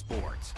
sports.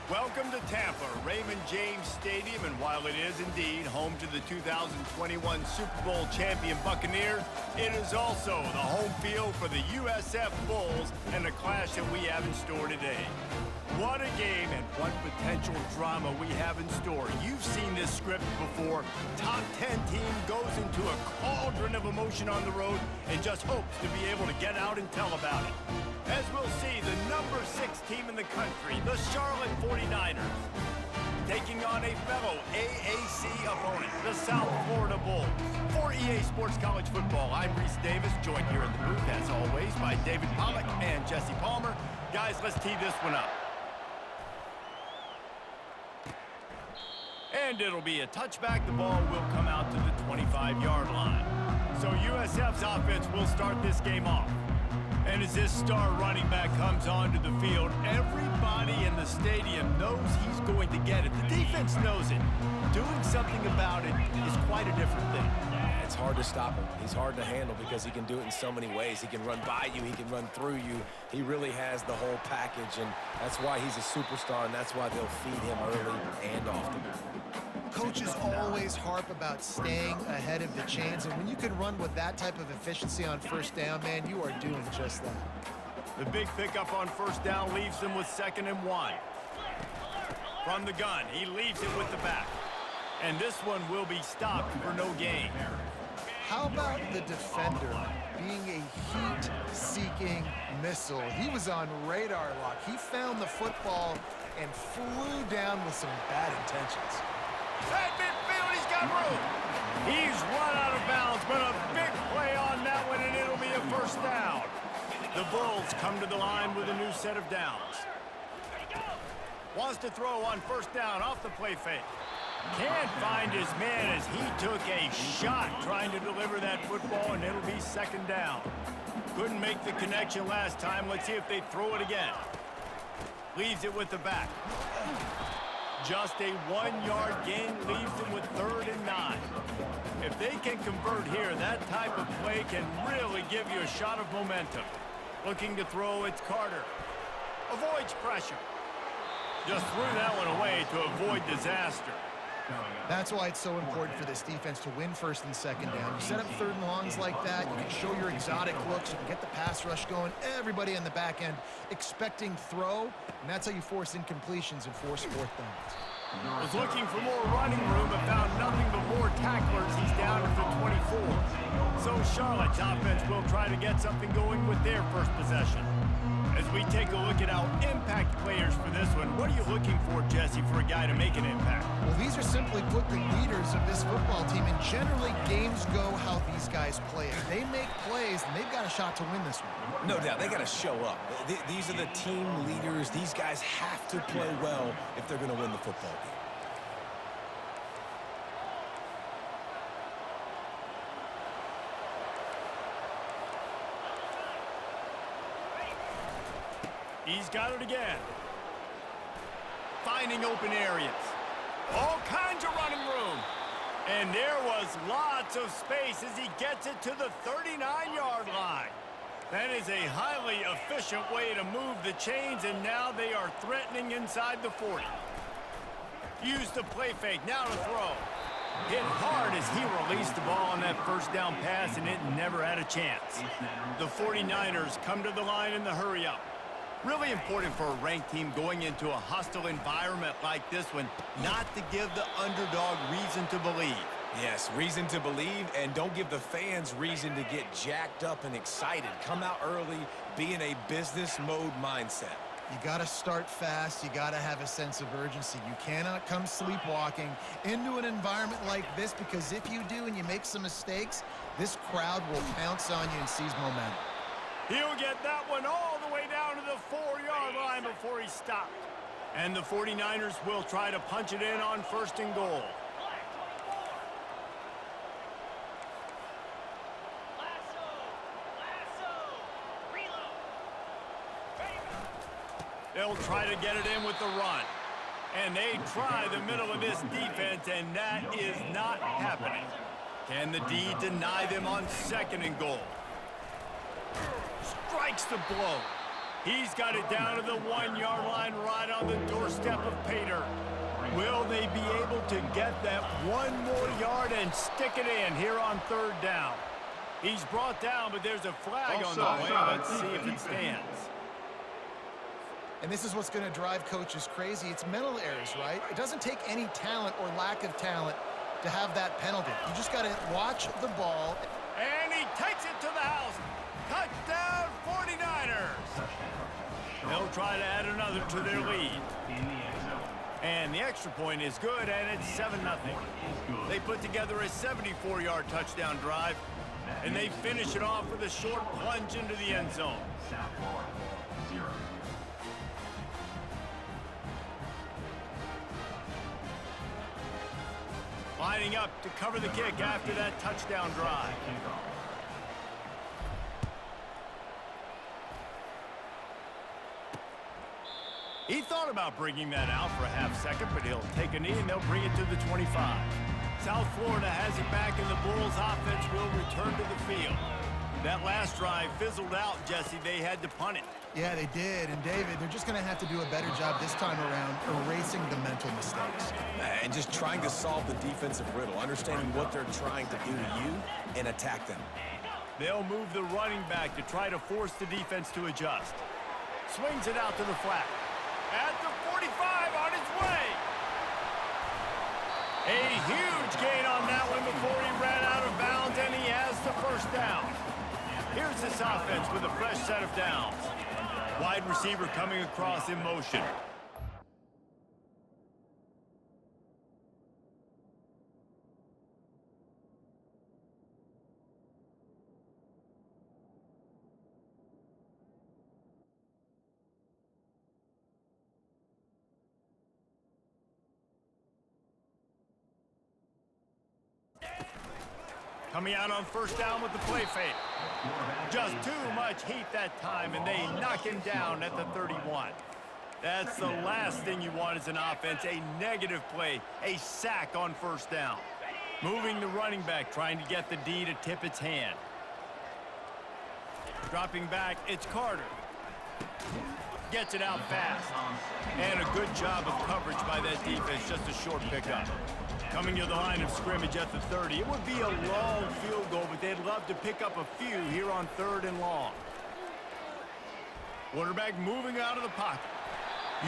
Welcome to Tampa, Raymond James Stadium, and while it is indeed home to the 2021 Super Bowl champion Buccaneers, it is also the home field for the USF Bulls and the clash that we have in store today. What a game and what potential drama we have in store. You've seen this script before. Top 10 team goes into a cauldron of emotion on the road and just hopes to be able to get out and tell about it. As we'll see, the number 6 team in the country, the Charlotte 49ers, taking on a fellow AAC opponent, the South Florida Bulls. For EA Sports College Football, I'm Reese Davis, joined here in the booth, as always, by David Pollack and Jesse Palmer. Guys, let's tee this one up. And it'll be a touchback. The ball will come out to the 25-yard line. So USF's offense will start this game off. And as this star running back comes onto the field, everybody in the stadium knows he's going to get it. The defense knows it. Doing something about it is quite a different thing. Yeah, it's hard to stop him. He's hard to handle because he can do it in so many ways. He can run by you. He can run through you. He really has the whole package, and that's why he's a superstar, and that's why they'll feed him early and often. Coaches always harp about staying ahead of the chains, and when you can run with that type of efficiency on first down, man, you are doing just that. The big pickup on first down leaves them with 2nd and 1. From the gun, he leaves it with the back. And this one will be stopped for no gain. How about the defender being a heat-seeking missile? He was on radar lock. He found the football and flew down with some bad intentions. At midfield, he's got room. He's run out of bounds, but a big play on that one, and it'll be a first down. The Bulls come to the line with a new set of downs. Wants to throw on first down off the play fake. Can't find his man as he took a shot trying to deliver that football, and it'll be 2nd down. Couldn't make the connection last time. Let's see if they throw it again. Leaves it with the back. Just a 1-yard gain leaves them with 3rd and 9. If they can convert here, that type of play can really give you a shot of momentum. Looking to throw, it's Carter. Avoids pressure. Just threw that one away to avoid disaster. That's why it's so important for this defense to win 1st and 2nd down. You set up 3rd and longs like that, you can show your exotic looks, you can get the pass rush going, everybody on the back end expecting throw, and that's how you force incompletions and force 4th downs. Was looking for more running room, but found nothing but more tacklers. He's down at the 24. So Charlotte's offense will try to get something going with their first possession. As we take a look at our impact players for this one, what are you looking for, Jesse, for a guy to make an impact? Well, these are simply put the leaders of this football team, and generally games go how these guys play. If they make plays, then they've got a shot to win this one. No doubt, they got to show up. These are the team leaders. These guys have to play well if they're going to win the football game. He's got it again. Finding open areas. All kinds of running room. And there was lots of space as he gets it to the 39-yard line. That is a highly efficient way to move the chains, and now they are threatening inside the 40. Use the play fake, now to throw. Hit hard as he released the ball on that first down pass, and it never had a chance. The 49ers come to the line in the hurry-up. Really important for a ranked team going into a hostile environment like this one, not to give the underdog reason to believe. Yes, reason to believe, and don't give the fans reason to get jacked up and excited. Come out early, be in a business mode mindset. You got to start fast. You got to have a sense of urgency. You cannot come sleepwalking into an environment like this, because if you do and you make some mistakes, this crowd will pounce on you and seize momentum. He'll get that one all the way down to the 4-yard line before he stopped. And the 49ers will try to punch it in on 1st and goal. They'll try to get it in with the run. And they try the middle of this defense, and that is not happening. Can the D deny them on 2nd and goal? Strikes the blow. He's got it down to the 1-yard line right on the doorstep of Pater. Will they be able to get that one more yard and stick it in here on 3rd down? He's brought down, but there's a flag on the way. Let's see if it stands. And this is what's going to drive coaches crazy. It's mental errors, right? It doesn't take any talent or lack of talent to have that penalty. You just got to watch the ball. And he takes it to the house. Touchdown, 49ers. They'll try to add another to their lead. And the extra point is good, and it's 7-0. They put together a 74-yard touchdown drive, and they finish it off with a short plunge into the end zone. Lining up to cover the kick after that touchdown drive. He thought about bringing that out for a half-second, but he'll take a knee and they'll bring it to the 25. South Florida has it back, and the Bulls offense will return to the field. That last drive fizzled out, Jesse. They had to punt it. Yeah, they did. And, David, they're just going to have to do a better job this time around erasing the mental mistakes. And just trying to solve the defensive riddle, understanding what they're trying to do to you and attack them. They'll move the running back to try to force the defense to adjust. Swings it out to the flat. At the 45, on its way. A huge gain on that one before he ran out of bounds, and he has the 1st down. Here's this offense with a fresh set of downs. Wide receiver coming across in motion. Coming out on 1st down with the play fake. Just too much heat that time, and they knock him down at the 31. That's the last thing you want as an offense, a negative play, a sack on 1st down. Moving the running back, trying to get the D to tip its hand. Dropping back, it's Carter. Gets it out fast. And a good job of coverage by that defense, just a short pickup. Coming to the line of scrimmage at the 30. It would be a long field goal, but they'd love to pick up a few here on 3rd and long. Quarterback moving out of the pocket.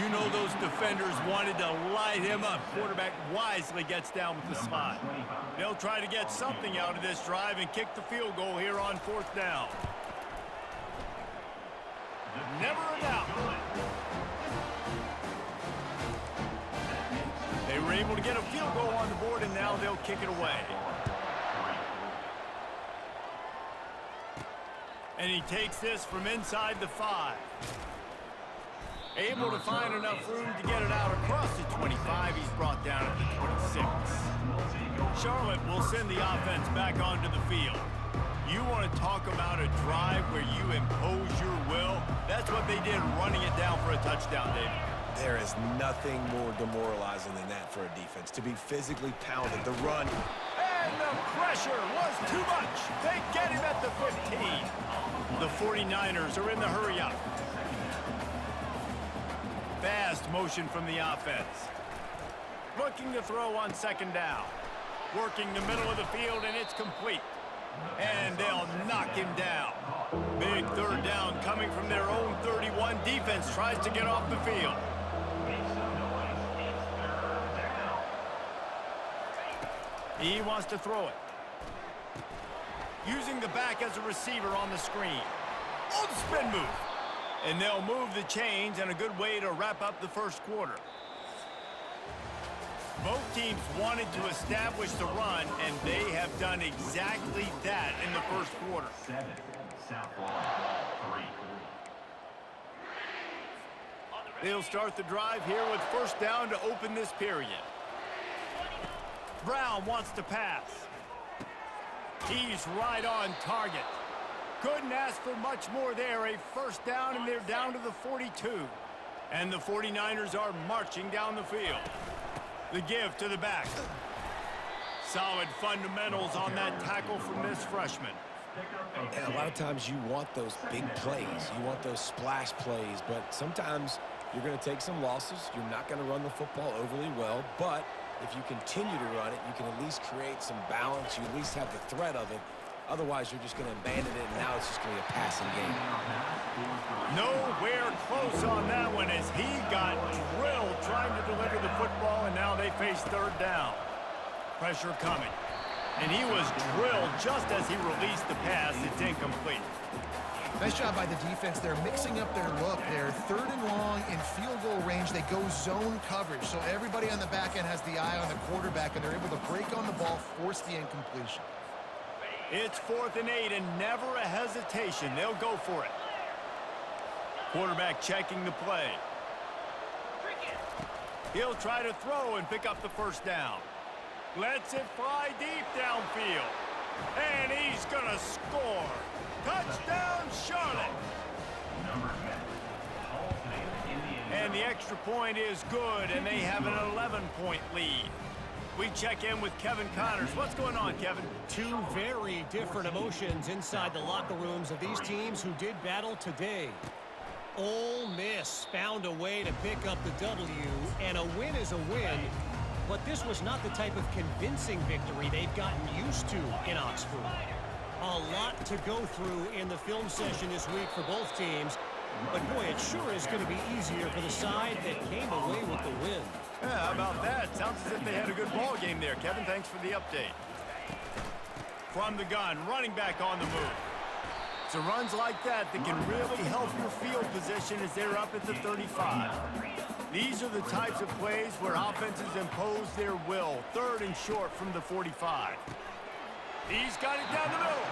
You know those defenders wanted to light him up. Quarterback wisely gets down with the slide. They'll try to get something out of this drive and kick the field goal here on 4th down. never a doubt. They were able to get a field goal on the board, and now they'll kick it away. And he takes this from inside the 5. Able to find enough room to get it out across the 25. He's brought down at the 26. Charlotte will send the offense back onto the field. You want to talk about a drive where you impose your will? That's what they did, running it down for a touchdown, David. There is nothing more demoralizing than that for a defense, to be physically pounded. The run. And the pressure was too much. They get him at the 15. The 49ers are in the hurry-up. Fast motion from the offense. Looking to throw on second down. Working the middle of the field, and it's complete. And they'll knock him down. Big third down coming from their own 31. Defense tries to get off the field. He wants to throw it. Using the back as a receiver on the screen. Oh, the spin move. And they'll move the chains, and a good way to wrap up the first quarter. Both teams wanted to establish the run, and they have done exactly that in the first quarter. 7, South Florida, 3. They'll start the drive here with first down to open this period. Brown wants to pass. He's right on target. Couldn't ask for much more there. A first down, and they're down to the 42. And the 49ers are marching down the field. The give to the back. Solid fundamentals on that tackle from this freshman. And a lot of times you want those big plays. You want those splash plays. But sometimes you're going to take some losses. You're not going to run the football overly well. But if you continue to run it, you can at least create some balance. You at least have the threat of it. Otherwise, you're just going to abandon it, and now it's just going to be a passing game. Nowhere close on that one as he got drilled trying to deliver the football, and now they face third down. Pressure coming. And he was drilled just as he released the pass. It's incomplete. Nice job by the defense. They're mixing up their look. They're third and long in field goal range. They go zone coverage. So everybody on the back end has the eye on the quarterback, and they're able to break on the ball, force the incompletion. It's 4th and 8, and never a hesitation. They'll go for it. Quarterback checking the play. He'll try to throw and pick up the first down. Lets it fly deep downfield. And he's going to score. Touchdown, Charlotte. And the extra point is good, and they have an 11-point lead. We check in with Kevin Connors. What's going on, Kevin? Two very different emotions inside the locker rooms of these teams who did battle today. Ole Miss found a way to pick up the W, and a win is a win, but this was not the type of convincing victory they've gotten used to in Oxford. A lot to go through in the film session this week for both teams, but boy, it sure is going to be easier for the side that came away with the win. Yeah, how about that? Sounds as if they had a good ball game there, Kevin. Thanks for the update. From the gun, running back on the move. So runs like that can really help your field position as they're up at the 35. These are the types of plays where offenses impose their will. Third and short from the 45. He's got it down the middle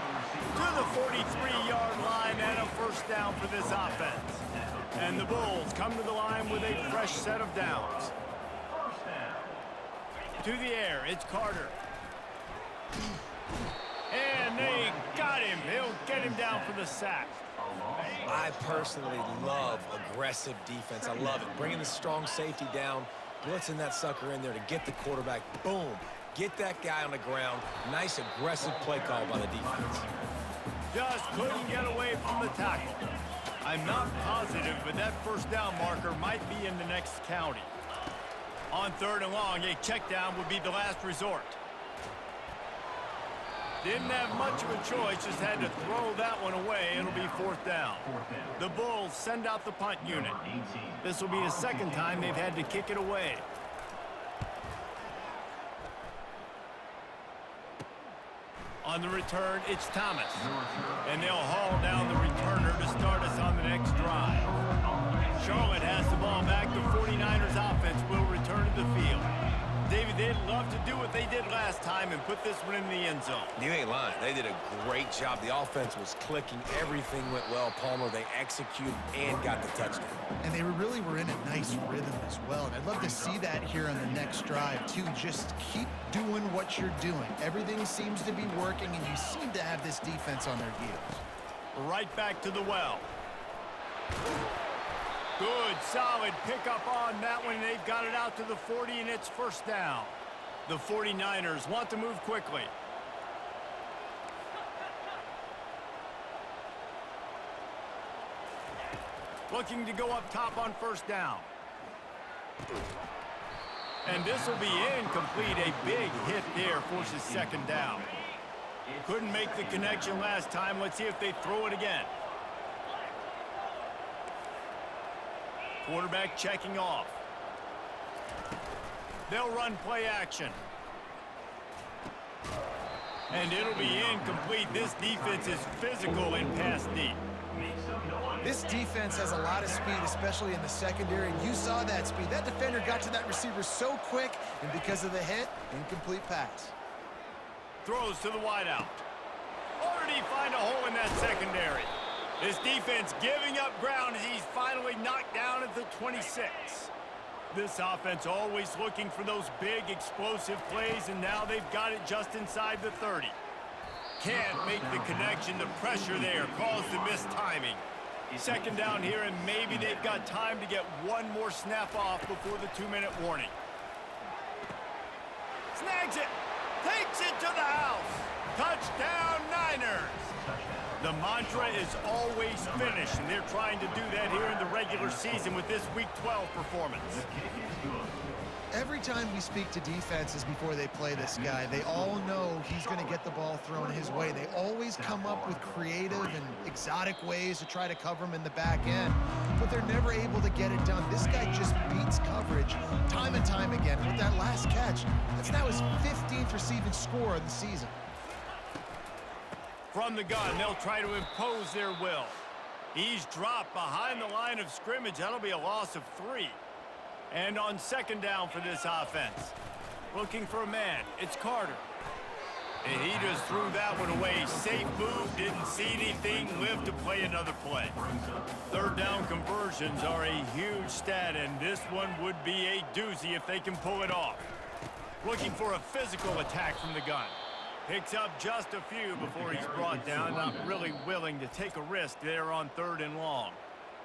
to the 43-yard line, and a first down for this offense. And the Bulls come to the line with a fresh set of downs. To the air, it's Carter. And they got him. They'll get him down for the sack. I personally love aggressive defense. I love it. Bringing the strong safety down, blitzing that sucker in there to get the quarterback. Boom. Get that guy on the ground. Nice aggressive play call by the defense. Just couldn't get away from the tackle. I'm not positive, but that first down marker might be in the next county. On third and long, a check down would be the last resort. Didn't have much of a choice, just had to throw that one away. It'll be fourth down. The Bulls send out the punt unit. This will be the second time they've had to kick it away. On the return, it's Thomas. And they'll haul down the returner to start us on the next drive. Charlotte has the ball back. The 49ers offense will return to the field. David, they'd love to do what they did last time and put this one in the end zone. You ain't lying. They did a great job. The offense was clicking. Everything went well, Palmer. They executed and got the touchdown. And they really were in a nice rhythm as well. And I'd love to see that here on the next drive, too. Just keep doing what you're doing. Everything seems to be working, and you seem to have this defense on their heels. Right back to the well. Good, solid pickup on that one. They've got it out to the 40, and it's first down. The 49ers want to move quickly. Looking to go up top on first down. And this will be incomplete. A big hit there forces second down. Couldn't make the connection last time. Let's see if they throw it again. Quarterback checking off. They'll run play action. And it'll be incomplete. This defense is physical in pass deep. This defense has a lot of speed, especially in the secondary, and you saw that speed. That defender got to that receiver so quick, and because of the hit, incomplete pass. Throws to the wideout. Or did he find a hole in that secondary? This defense giving up ground as he's finally knocked down at the 26. This offense always looking for those big explosive plays, and now they've got it just inside the 30. Can't make the connection. The pressure there caused the missed timing. Second down here, and maybe they've got time to get one more snap off before the 2-minute warning. Snags it. Takes it to the house. Touchdown, Niners. The mantra is always finish, and they're trying to do that here in the regular season with this Week 12 performance. Every time we speak to defenses before they play this guy, they all know he's going to get the ball thrown his way. They always come up with creative and exotic ways to try to cover him in the back end, but they're never able to get it done. This guy just beats coverage time and time again. With that last catch, that's now his 15th receiving score of the season. From the gun, they'll try to impose their will. He's dropped behind the line of scrimmage. That'll be a loss of 3. And on second down for this offense, looking for a man, it's Carter. And he just threw that one away. Safe move, didn't see anything, lived to play another play. Third down conversions are a huge stat, and this one would be a doozy if they can pull it off. Looking for a physical attack from the gun. Picks up just a few before he's brought down. Not really willing to take a risk there on 3rd and long.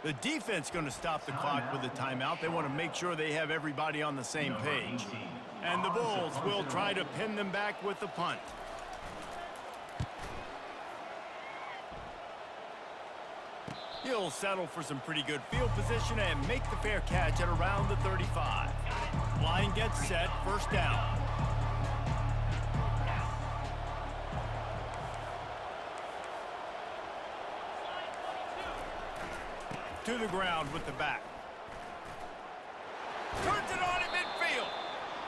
The defense going to stop the clock with a timeout. They want to make sure they have everybody on the same page. And the Bulls will try to pin them back with the punt. He'll settle for some pretty good field position and make the fair catch at around the 35. Line gets set, first down. To the ground with the back. Turns it on at midfield.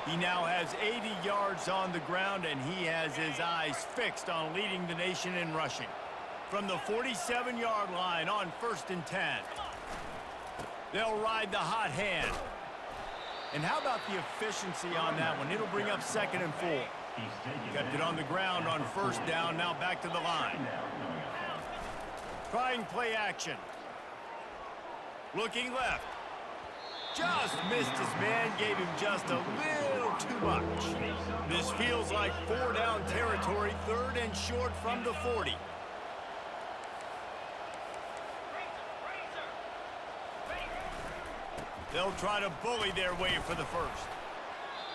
He now has 80 yards on the ground, and he has his eyes fixed on leading the nation in rushing. From the 47-yard line on 1st and 10. They'll ride the hot hand. And how about the efficiency on that one? It'll bring up 2nd and 4. Kept it on the ground on first down, now back to the line. Trying play action. Looking left. Just missed his man, gave him just a little too much. This feels like 4-down territory, 3rd and short from the 40. They'll try to bully their way for the first.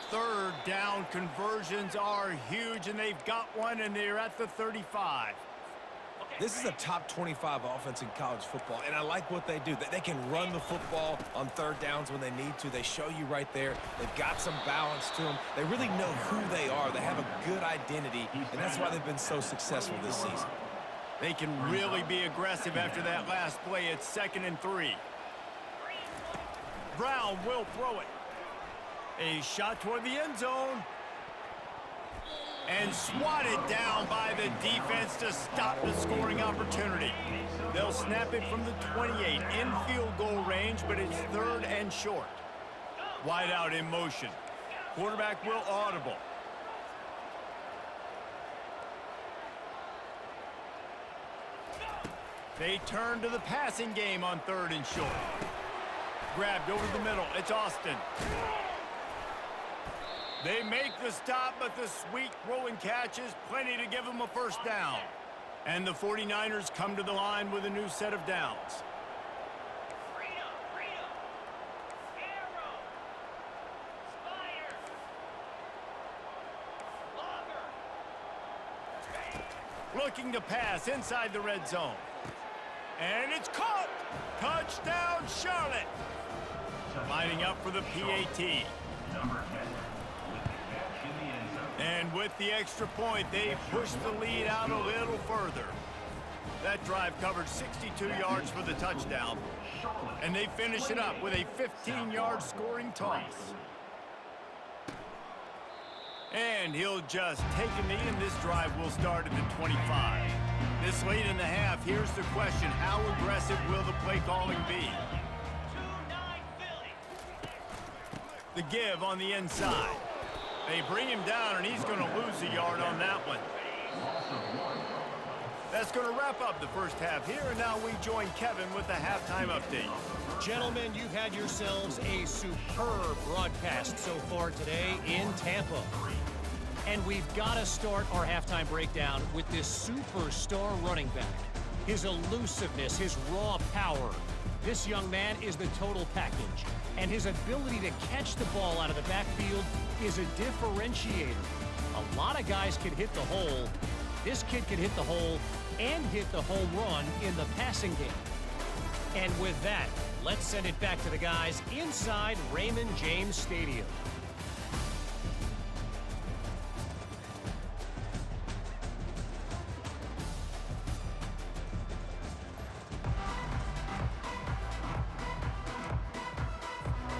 3rd down conversions are huge, and they've got one, and they're at the 35. This is a top 25 offense in college football, and I like what they do. They can run the football on 3rd downs when they need to. They show you right there. They've got some balance to them. They really know who they are. They have a good identity, and that's why they've been so successful this season. They can really be aggressive after that last play. It's 2nd and 3. Brown will throw it. A shot toward the end zone. And swatted down by the defense to stop the scoring opportunity. They'll snap it from the 28 in field goal range, but it's 3rd and short. Wide out in motion. Quarterback will audible. They turn to the passing game on 3rd and short. Grabbed over the middle. It's Austin. They make the stop, but the sweet throw and catch is plenty to give them a first down. And the 49ers come to the line with a new set of downs. Looking to pass inside the red zone. And it's caught! Touchdown, Charlotte! Lining up for the PAT. Number 10. And with the extra point, they push the lead out a little further. That drive covered 62 yards for the touchdown. And they finish it up with a 15-yard scoring toss. And he'll just take a knee, and this drive will start at the 25. This late in the half, here's the question. How aggressive will the play calling be? The give on the inside. They bring him down, and he's going to lose a yard on that one. That's going to wrap up the first half here, and now we join Kevin with the halftime update. Gentlemen, you've had yourselves a superb broadcast so far today in Tampa. And we've got to start our halftime breakdown with this superstar running back. His elusiveness, his raw power. This young man is the total package. And his ability to catch the ball out of the backfield is a differentiator. A lot of guys can hit the hole. This kid can hit the hole and hit the home run in the passing game. And with that, let's send it back to the guys inside Raymond James Stadium.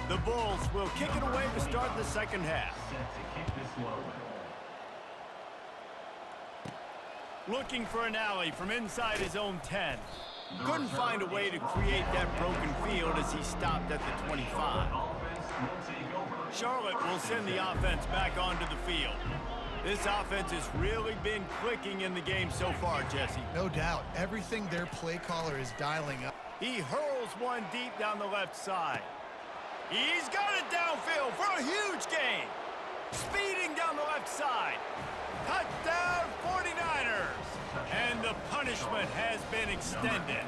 The Bulls will kick it away to start the second half. Set to kick this one. Looking for an alley from inside his own 10. Couldn't find a way to create that broken field as he stopped at the 25. Charlotte will send the offense back onto the field. This offense has really been clicking in the game so far, Jesse. No doubt. Everything their play caller is dialing up. He hurls one deep down the left side. He's got it downfield for a huge gain. Speeding down the left side. Touchdown, 49ers. And the punishment has been extended.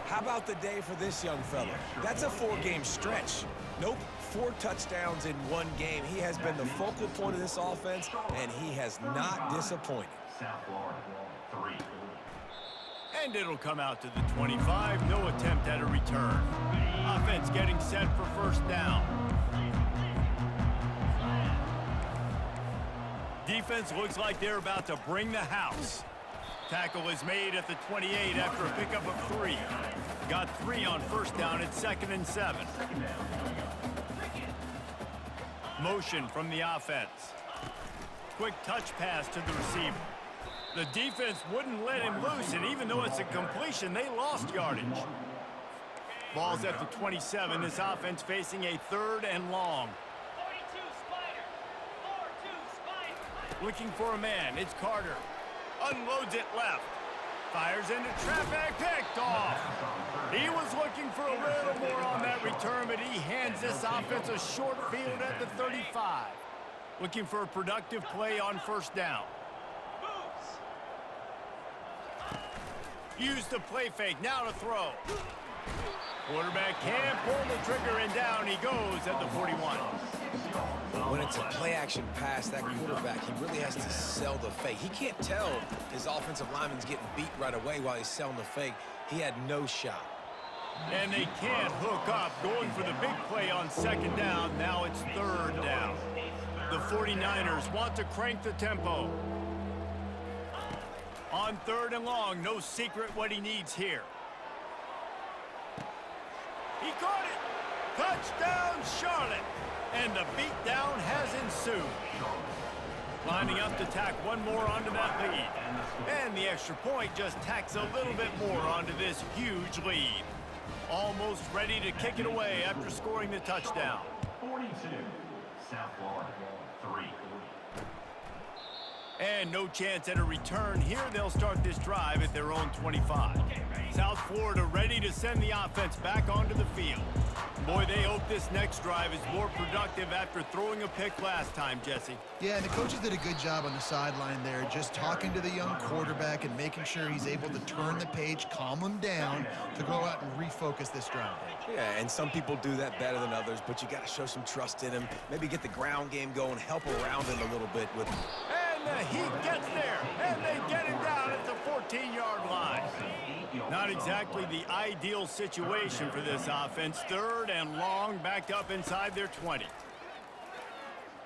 How about the day for this young fella? That's a 4-game stretch. Nope, 4 touchdowns in 1 game. He has been the focal point of this offense, and he has not disappointed. South Florida, 3. And it'll come out to the 25. No attempt at a return. Offense getting set for first down. Defense looks like they're about to bring the house. Tackle is made at the 28 after a pickup of 3. Got 3 on first down at 2nd and 7. Motion from the offense. Quick touch pass to the receiver. The defense wouldn't let him loose, and even though it's a completion, they lost yardage. Ball's at the 27. This offense facing a 3rd and long. Looking for a man. It's Carter. Unloads it left. Fires into traffic. Picked off. He was looking for a little more on that return, but he hands this offense a short field at the 35. Looking for a productive play on first down. Use the play fake. Now to throw. Quarterback can't pull the trigger, and down he goes at the 41. When it's a play-action pass, that quarterback, he really has to sell the fake. He can't tell his offensive lineman's getting beat right away while he's selling the fake. He had no shot. And they can't hook up, going for the big play on second down. Now it's 3rd down. The 49ers want to crank the tempo. On 3rd and long, no secret what he needs here. He caught it. Touchdown, Charlotte. And the beatdown has ensued. Lining up to tack one more onto that lead. And the extra point just tacks a little bit more onto this huge lead. Almost ready to kick it away after scoring the touchdown. 42, South Florida, 3. And no chance at a return here. They'll start this drive at their own 25. South Florida ready to send the offense back onto the field. Boy, they hope this next drive is more productive after throwing a pick last time, Jesse. Yeah, and the coaches did a good job on the sideline there, just talking to the young quarterback and making sure he's able to turn the page, calm him down to go out and refocus this drive. Yeah, and some people do that better than others, but you got to show some trust in him. Maybe get the ground game going, help around him a little bit with him. And the heat gets there, and they get him down at the 14-yard line. Not exactly the ideal situation for this offense. Third and long, backed up inside their 20.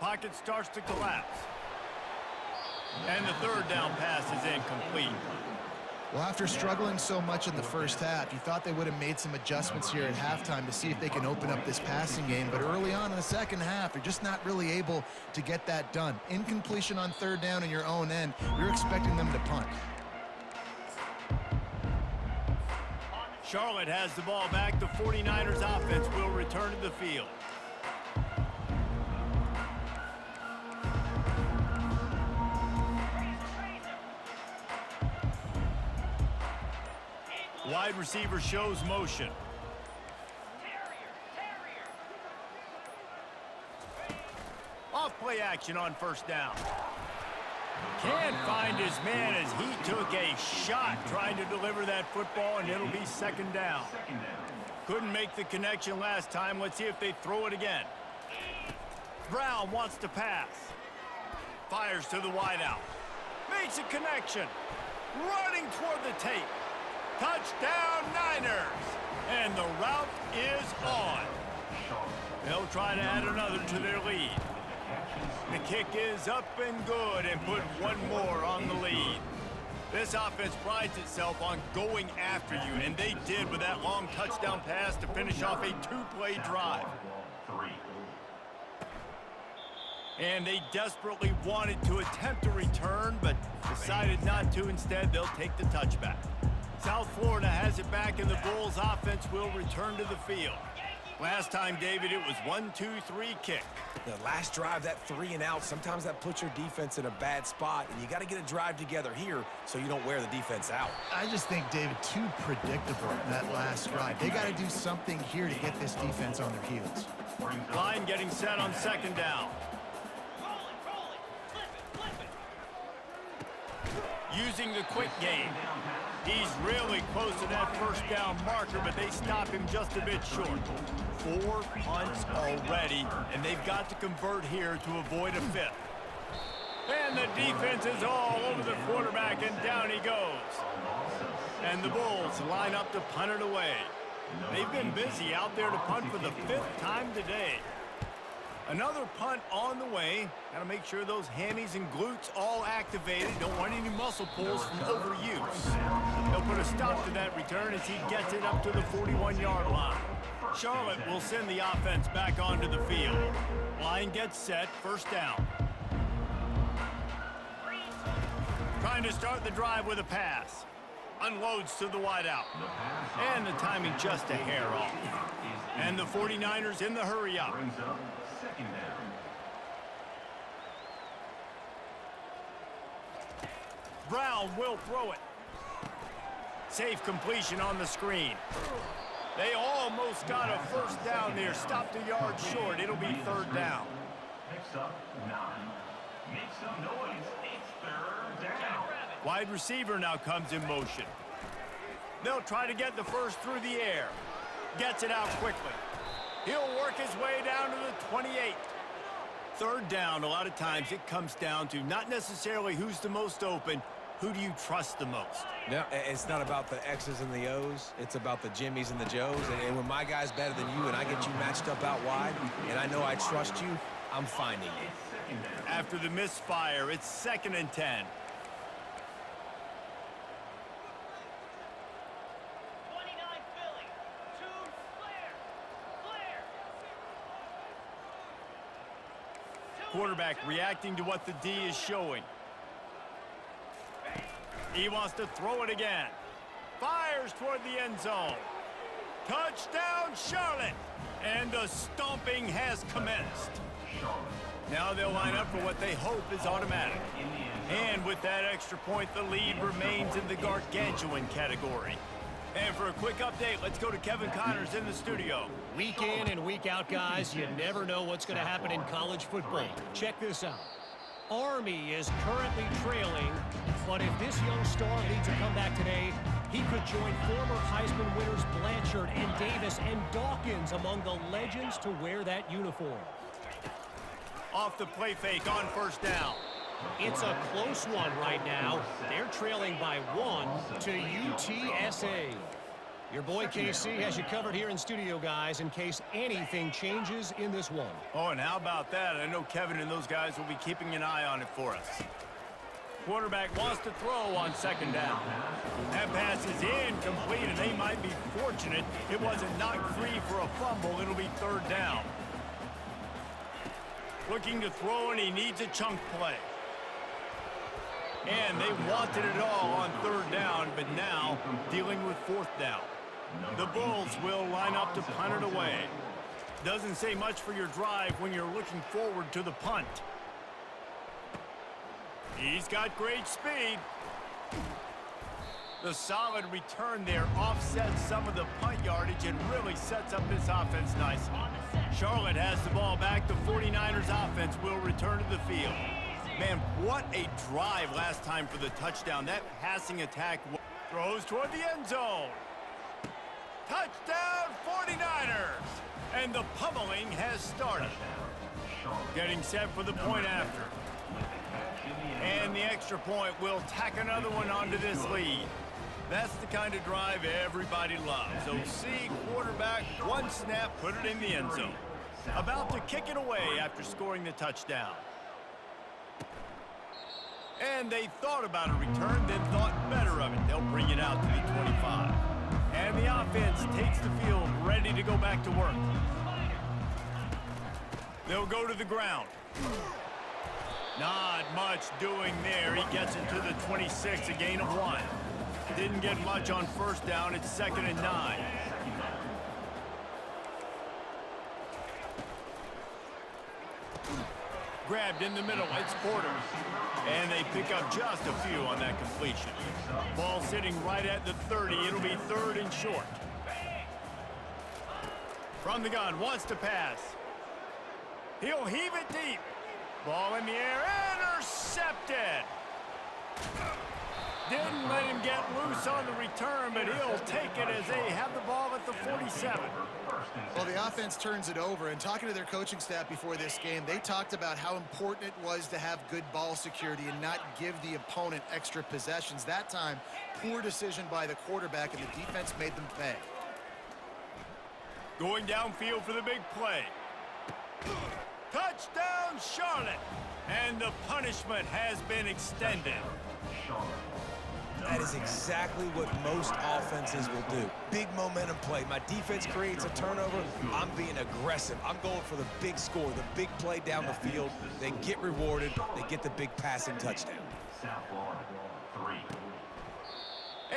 Pocket starts to collapse. And the third down pass is incomplete. Well, after struggling so much in the first half, you thought they would have made some adjustments here at halftime to see if they can open up this passing game. But early on in the second half, they're just not really able to get that done. Incompletion on third down in your own end, you're expecting them to punt. Charlotte has the ball back. The 49ers offense will return to the field. Wide receiver shows motion. Off play action on first down. Can't find his man as he took a shot trying to deliver that football, and it'll be second down. Couldn't make the connection last time. Let's see if they throw it again. Brown wants to pass. Fires to the wideout. Makes a connection. Running toward the tape. Touchdown, Niners! And the route is on. They'll try to add another to their lead. The kick is up and good and put one more on the lead. This offense prides itself on going after you, and they did with that long touchdown pass to finish off a two-play drive. And they desperately wanted to attempt a return, but decided not to. Instead, they'll take the touchback. South Florida has it back, and the Bulls offense will return to the field. Last time, David, it was 1-2-3 kick. The last drive, that 3 and out, sometimes that puts your defense in a bad spot, and you got to get a drive together here so you don't wear the defense out. I just think, David, too predictable that last drive. They got to do something here to get this defense on their heels. Line getting set on second down. Using the quick game. He's really close to that first down marker, but they stop him just a bit short. 4 punts already, and they've got to convert here to avoid a fifth. And the defense is all over the quarterback, and down he goes. And the Bulls line up to punt it away. They've been busy out there to punt for the 5th time today. Another punt on the way. Got to make sure those hammies and glutes all activated. Don't want any muscle pulls from overuse. They'll put a stop to that return as he gets it up to the 41-yard line. Charlotte will send the offense back onto the field. Line gets set, first down. Trying to start the drive with a pass. Unloads to the wideout. And the timing just a hair off. And the 49ers in the hurry up. Second down. Brown will throw it. Safe completion on the screen. They almost got a first down there. Stopped a yard short. It'll be third down. Picks up 9. Make some noise. It's third down. Wide receiver now comes in motion. They'll try to get the first through the air. Gets it out quickly. He'll work his way down to the 28. Third down, a lot of times it comes down to not necessarily who's the most open, who do you trust the most? No, it's not about the X's and the O's. It's about the Jimmies and the Joes. And when my guy's better than you and I get you matched up out wide, and I know I trust you, I'm finding you. After the misfire, it's 2nd and 10. Quarterback reacting to what the D is showing. He wants to throw it again. Fires toward the end zone. Touchdown, Charlotte! And the stomping has commenced. Now they'll line up for what they hope is automatic. And with that extra point, the lead remains in the gargantuan category. And for a quick update, let's go to Kevin Connors in the studio. Week in and week out, guys, you never know what's going to happen in college football. Check this out. Army is currently trailing, but if this young star leads a comeback today, he could join former Heisman winners Blanchard and Davis and Dawkins among the legends to wear that uniform. Off the play fake on first down. It's a close one right now. They're trailing by 1 to UTSA. Your boy KC has you covered here in studio, guys, in case anything changes in this one. Oh, and how about that? I know Kevin and those guys will be keeping an eye on it for us. Quarterback wants to throw on second down. That pass is incomplete, and they might be fortunate it wasn't knocked free for a fumble. It'll be third down. Looking to throw, and he needs a chunk play. And they wanted it all on third down, but now dealing with fourth down. The Bulls will line up to punt it away. Doesn't say much for your drive when you're looking forward to the punt. He's got great speed. The solid return there offsets some of the punt yardage and really sets up this offense nicely. Charlotte has the ball back. The 49ers offense will return to the field. Man, what a drive last time for the touchdown. That passing attack throws toward the end zone. Touchdown 49ers! And the pummeling has started. Getting set for the point after. And the extra point will tack another one onto this lead. That's the kind of drive everybody loves. OC quarterback, one snap, put it in the end zone. About to kick it away after scoring the touchdown. And they thought about a return, then thought better of it. They'll bring it out to the 25. And the offense takes the field, ready to go back to work. They'll go to the ground. Not much doing there. He gets it to the 26, a gain of 1. Didn't get much on first down. It's 2nd and 9. Grabbed in the middle. It's Porter. And they pick up just a few on that completion. Ball sitting right at the 30. It'll be 3rd and short. From the gun, wants to pass. He'll heave it deep. Ball in the air, intercepted. Didn't let him get loose on the return, but he'll take it as they have the ball at the 47. Well, the offense turns it over, and talking to their coaching staff before this game, they talked about how important it was to have good ball security and not give the opponent extra possessions. That time, poor decision by the quarterback, and the defense made them pay. Going downfield for the big play. Touchdown, Charlotte! And the punishment has been extended. That is exactly what most offenses will do. Big momentum play. My defense creates a turnover. I'm being aggressive. I'm going for the big score, the big play down the field. They get rewarded. They get the big passing touchdown.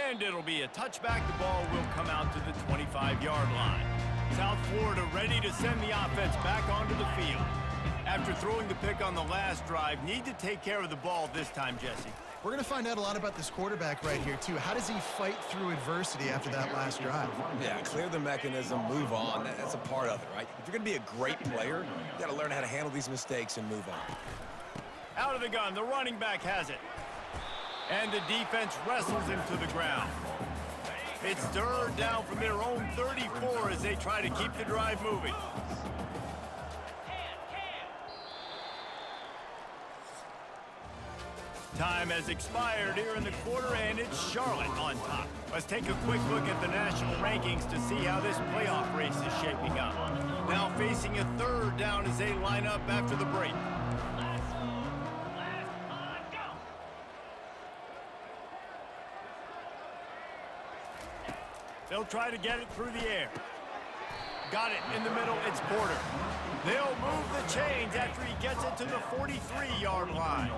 And it'll be a touchback. The ball will come out to the 25-yard line. South Florida ready to send the offense back onto the field. After throwing the pick on the last drive, need to take care of the ball this time, Jesse. We're going to find out a lot about this quarterback right here, too. How does he fight through adversity after that last drive? Yeah, clear the mechanism, move on. That's a part of it, right? If you're going to be a great player, you got to learn how to handle these mistakes and move on. Out of the gun, the running back has it. And the defense wrestles him to the ground. It's 3rd down from their own 34 as they try to keep the drive moving. Time has expired here in the quarter, and it's Charlotte on top. Let's take a quick look at the national rankings to see how this playoff race is shaping up. Now facing a 3rd down as they line up after the break. They'll try to get it through the air. Got it in the middle. It's Porter. They'll move the chains after he gets it to the 43-yard line.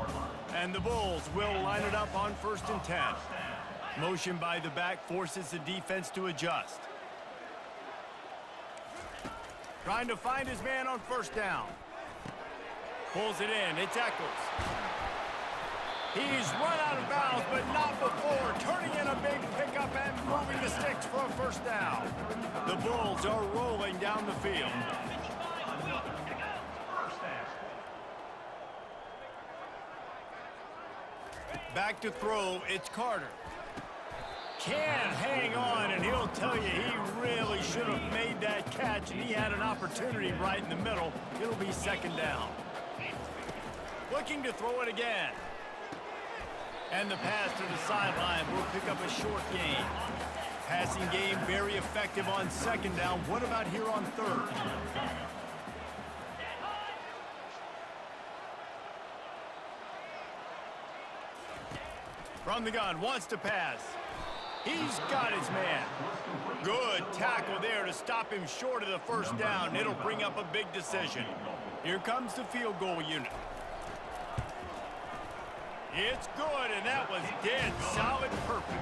And the Bulls will line it up on 1st and 10. Motion by the back forces the defense to adjust. Trying to find his man on 1st down. Pulls it in. It's Eccles. He's run out of bounds, but not before turning in a big pickup and moving the sticks for a 1st down. The Bulls are rolling down the field. Back to throw, it's Carter. Can't hang on, and he'll tell you he really should have made that catch, and he had an opportunity right in the middle. It'll be 2nd down. Looking to throw it again. And the pass to the sideline will pick up a short gain. Passing game very effective on 2nd down. What about here on 3rd? From the gun, wants to pass. He's got his man. Good tackle there to stop him short of the 1st down. It'll bring up a big decision. Here comes the field goal unit. It's good, and that was dead solid perfect.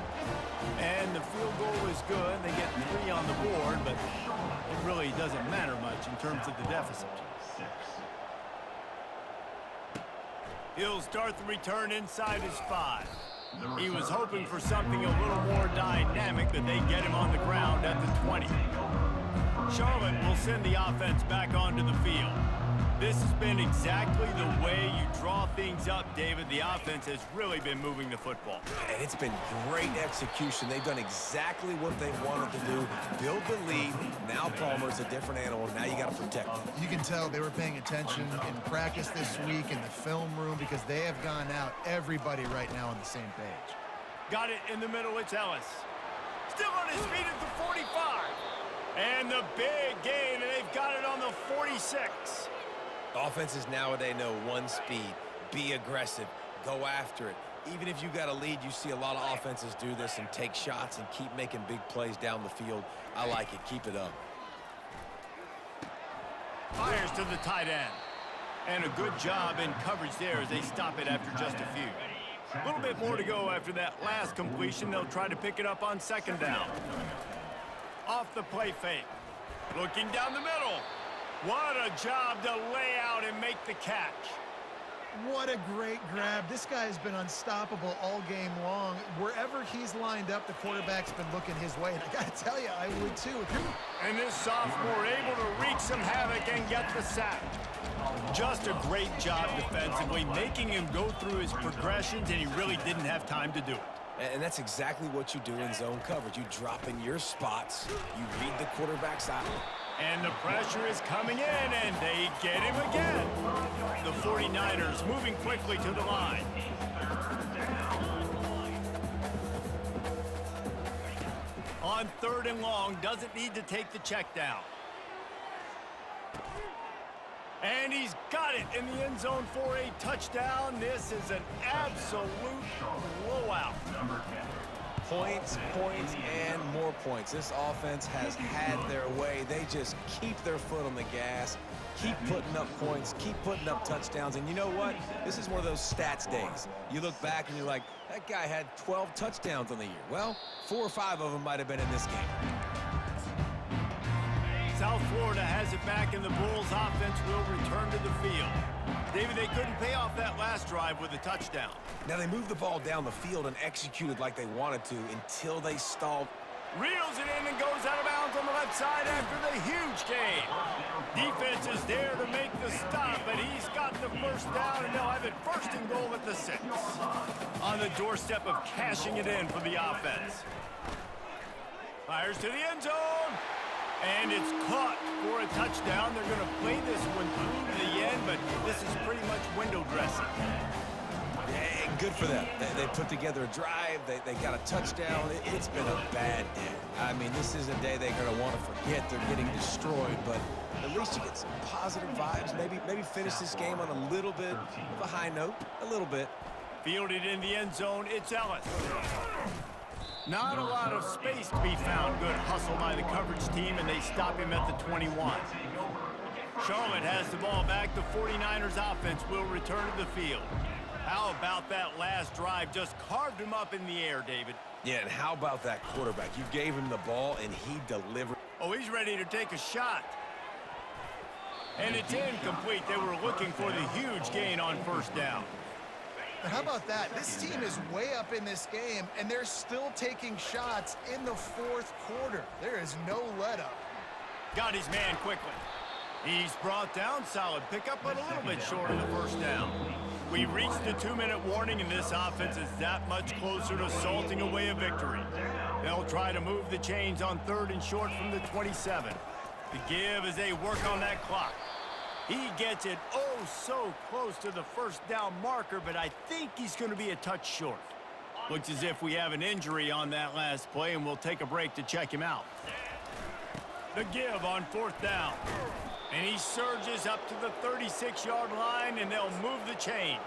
And the field goal is good. They get 3 on the board, but it really doesn't matter much in terms of the deficit. He'll start the return inside his 5. He was hoping for something a little more dynamic, but they get him on the ground at the 20. Charlotte will send the offense back onto the field. This has been exactly the way you draw things up, David. The offense has really been moving the football. And it's been great execution. They've done exactly what they wanted to do. Build the lead. Now Palmer's a different animal. Now you got to protect him. You can tell they were paying attention in practice this week in the film room because they have gone out, everybody right now on the same page. Got it in the middle. It's Ellis. Still on his feet at the 45. And the big gain, and they've got it on the 46. Offenses nowadays know one speed. Be aggressive. Go after it. Even if you got a lead, you see a lot of offenses do this and take shots and keep making big plays down the field. I like it. Keep it up. Fires to the tight end. And a good job in coverage there as they stop it after just a few. A little bit more to go after that last completion. They'll try to pick it up on 2nd down. Off the play fake. Looking down the middle. What a job to lay out and make the catch. What a great grab. This guy has been unstoppable all game long. Wherever he's lined up, the quarterback's been looking his way. And I got to tell you, I would too. And this sophomore able to wreak some havoc and get the sack. Just a great job defensively, making him go through his progressions, and he really didn't have time to do it. And that's exactly what you do in zone coverage. You drop in your spots. You read the quarterback's eye. And the pressure is coming in, and they get him again. The 49ers moving quickly to the line. On 3rd and long, doesn't need to take the check down. And he's got it in the end zone for a touchdown. This is an absolute blowout. Points, points, and more points. This offense has had their way. They just keep their foot on the gas, keep putting up points, keep putting up touchdowns. And you know what? This is one of those stats days. You look back and you're like, that guy had 12 touchdowns on the year. Well, 4 or 5 of them might have been in this game. South Florida has it back, and the Bulls offense will return to the field. David, they couldn't pay off that last drive with a touchdown. Now, they moved the ball down the field and executed like they wanted to until they stalled. Reels it in and goes out of bounds on the left side after the huge gain. Defense is there to make the stop, but he's got the 1st down, and they'll have it 1st and goal at the 6. On the doorstep of cashing it in for the offense. Fires to the end zone. And it's caught for a touchdown. They're going to play this one through to the end, but this is pretty much window dressing. Yeah, good for them. They put together a drive. They got a touchdown. It's been a bad day. I mean, this is a day they're going to want to forget. They're getting destroyed, but at least you get some positive vibes. Maybe finish this game on a little bit of a high note. A little bit. Fielded in the end zone, it's Ellis. Not a lot of space to be found. Good hustle by the coverage team, and they stop him at the 21. Charlotte has the ball back. The 49ers offense will return to the field. How about that last drive? Just carved him up in the air, David. Yeah, and how about that quarterback? You gave him the ball, and he delivered. Oh, he's ready to take a shot. And it's incomplete. They were looking for the huge gain on first down. But how about that? This team is way up in this game, and they're still taking shots in the fourth quarter. There is no let-up. Got his man quickly. He's brought down. Solid pickup, but a little bit short of the first down. We reached the 2-minute warning, and this offense is that much closer to salting away a victory. They'll try to move the chains on 3rd and short from the 27. The give as they work on that clock. He gets it oh so close to the first down marker, but I think he's going to be a touch short. Looks as if we have an injury on that last play, and we'll take a break to check him out. The give on 4th down. And he surges up to the 36-yard line, and they'll move the chains.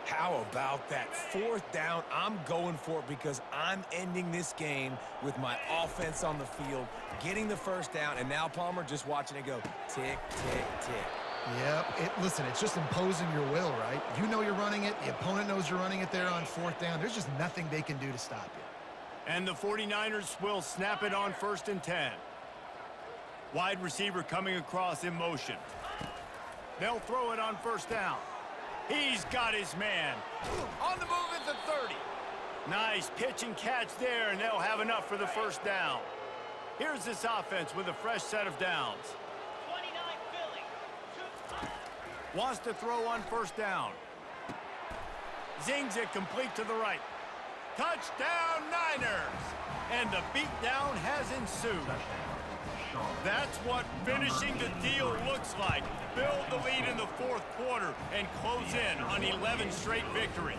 How about that 4th down? I'm going for it because I'm ending this game with my offense on the field, getting the first down, and now, Palmer, just watching it go tick, tick, tick. Yep. Listen, it's just imposing your will, right? You know you're running it. The opponent knows you're running it there on 4th down. There's just nothing they can do to stop you. And the 49ers will snap it on 1st and 10. Wide receiver coming across in motion. They'll throw it on 1st down. He's got his man. On the move at the 30. Nice pitch and catch there, and they'll have enough for the first down. Here's this offense with a fresh set of downs. 29 Philly. Wants to throw on 1st down. Zings it complete to the right. Touchdown, Niners! And the beatdown has ensued. That's what finishing the deal looks like. Build the lead in the 4th quarter and close in on 11 straight victories.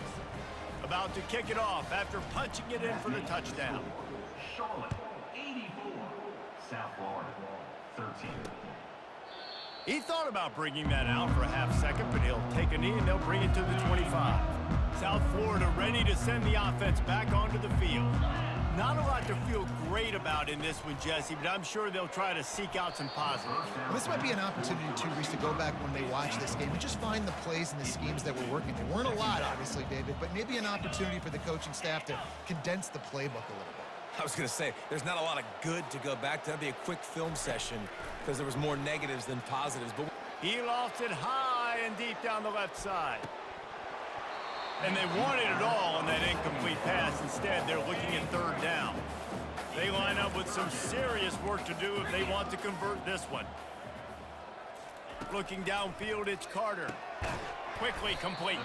About to kick it off after punching it in for the touchdown. Charlotte, 84. South Florida, 13. He thought about bringing that out for a half second, but he'll take a knee and they'll bring it to the 25. South Florida ready to send the offense back onto the field. Not a lot to feel great about in this one, Jesse, but I'm sure they'll try to seek out some positives. Well, this might be an opportunity, too, Reese, to go back when they watch this game and just find the plays and the schemes that were working. There weren't a lot, obviously, David, but maybe an opportunity for the coaching staff to condense the playbook a little bit. I was going to say, there's not a lot of good to go back to. That'd be a quick film session because there was more negatives than positives. But he lofts it high and deep down the left side. And they wanted it all on that incomplete pass. Instead, they're looking at 3rd down. They line up with some serious work to do if they want to convert this one. Looking downfield, it's Carter. Quickly complete.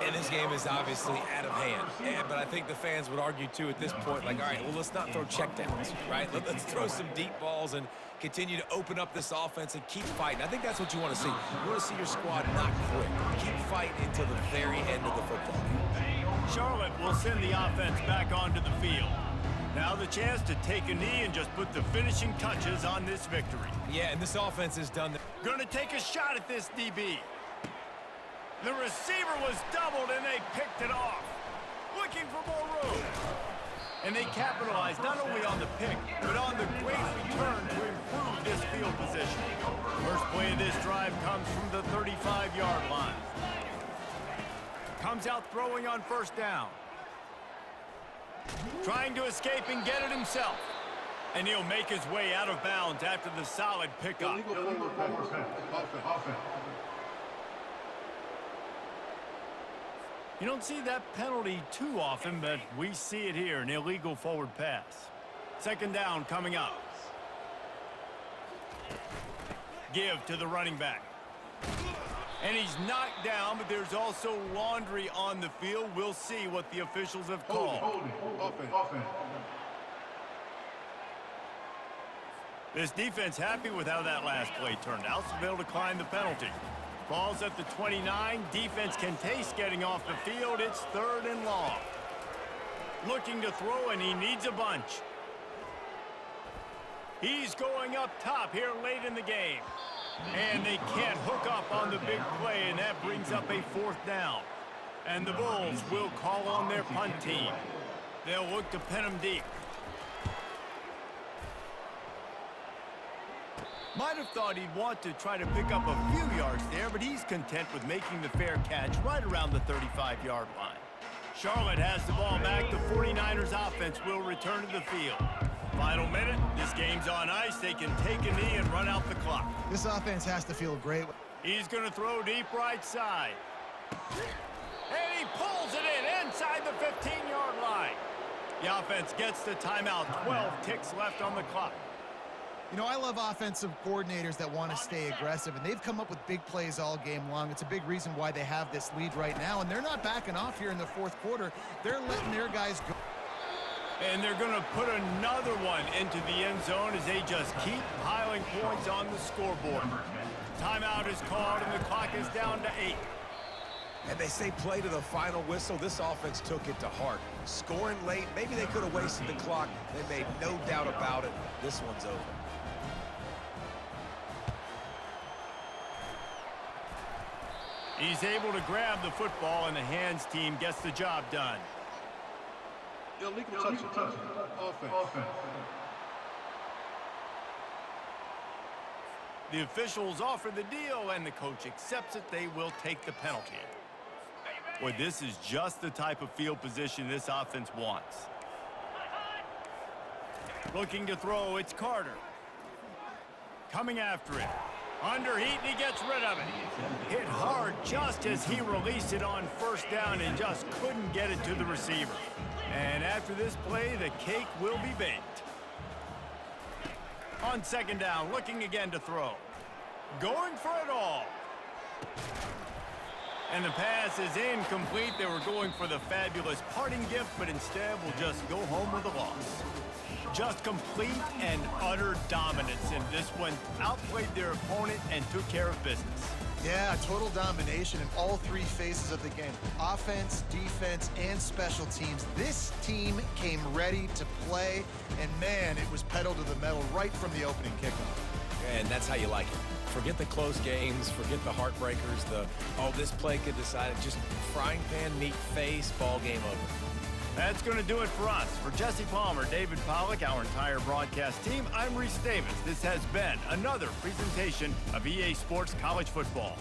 And this game is obviously out of hand. But I think the fans would argue, too, at this point, like, all right, well, let's not throw checkdowns, right? Let's throw some deep balls and continue to open up this offense and keep fighting. I think that's what you want to see. You want to see your squad not quit. Keep fighting until the very end of the football game. Charlotte will send the offense back onto the field. Now the chance to take a knee and just put the finishing touches on this victory. Yeah, and this offense has done that. Going to take a shot at this DB. The receiver was doubled, and they picked it off. Looking for more room. And they capitalized not only on the pick, but on the great return to improve this field position. First play of this drive comes from the 35-yard line. Comes out throwing on 1st down. Trying to escape and get it himself. And he'll make his way out of bounds after the solid pickup. You don't see that penalty too often, but we see it here, an illegal forward pass. 2nd down coming up. Give to the running back. And he's knocked down, but there's also laundry on the field. We'll see what the officials have called. This defense happy with how that last play turned out, so they'll decline the penalty. Ball's at the 29. Defense can taste getting off the field. It's 3rd and long. Looking to throw, and he needs a bunch. He's going up top here late in the game. And they can't hook up on the big play, and that brings up a 4th down. And the Bulls will call on their punt team. They'll look to pin him deep. Might have thought he'd want to try to pick up a few yards there, but he's content with making the fair catch right around the 35-yard line. Charlotte has the ball back. The 49ers offense will return to the field. Final minute. This game's on ice. They can take a knee and run out the clock. This offense has to feel great. He's going to throw deep right side. And he pulls it in inside the 15-yard line. The offense gets the timeout. 12 ticks left on the clock. You know, I love offensive coordinators that want to stay aggressive, and they've come up with big plays all game long. It's a big reason why they have this lead right now, and they're not backing off here in the fourth quarter. They're letting their guys go. And they're going to put another one into the end zone as they just keep piling points on the scoreboard. Timeout is called, and the clock is down to 8. And they say play to the final whistle. This offense took it to heart. Scoring late, maybe they could have wasted the clock. They made no doubt about it. This one's over. He's able to grab the football, and the hands team gets the job done. Illegal touch. Offense. The officials offer the deal, and the coach accepts it. They will take the penalty. Boy, this is just the type of field position this offense wants. Looking to throw, it's Carter. Coming after it. Under heat, and he gets rid of it. Hit hard just as he released it on first down and just couldn't get it to the receiver. And after this play, the cake will be baked. On second down, looking again to throw. Going for it all. And the pass is incomplete. They were going for the fabulous parting gift, but instead will just go home with a loss. Just complete and utter dominance in this one. Outplayed their opponent and took care of business. Yeah, total domination in all three phases of the game. Offense, defense, and special teams. This team came ready to play, and man, it was pedal to the metal right from the opening kickoff. And that's how you like it. Forget the close games, forget the heartbreakers, this play could decide it. Just frying pan, meat face, ball game over. That's going to do it for us. For Jesse Palmer, David Pollack, our entire broadcast team, I'm Reese Davis. This has been another presentation of EA Sports College Football.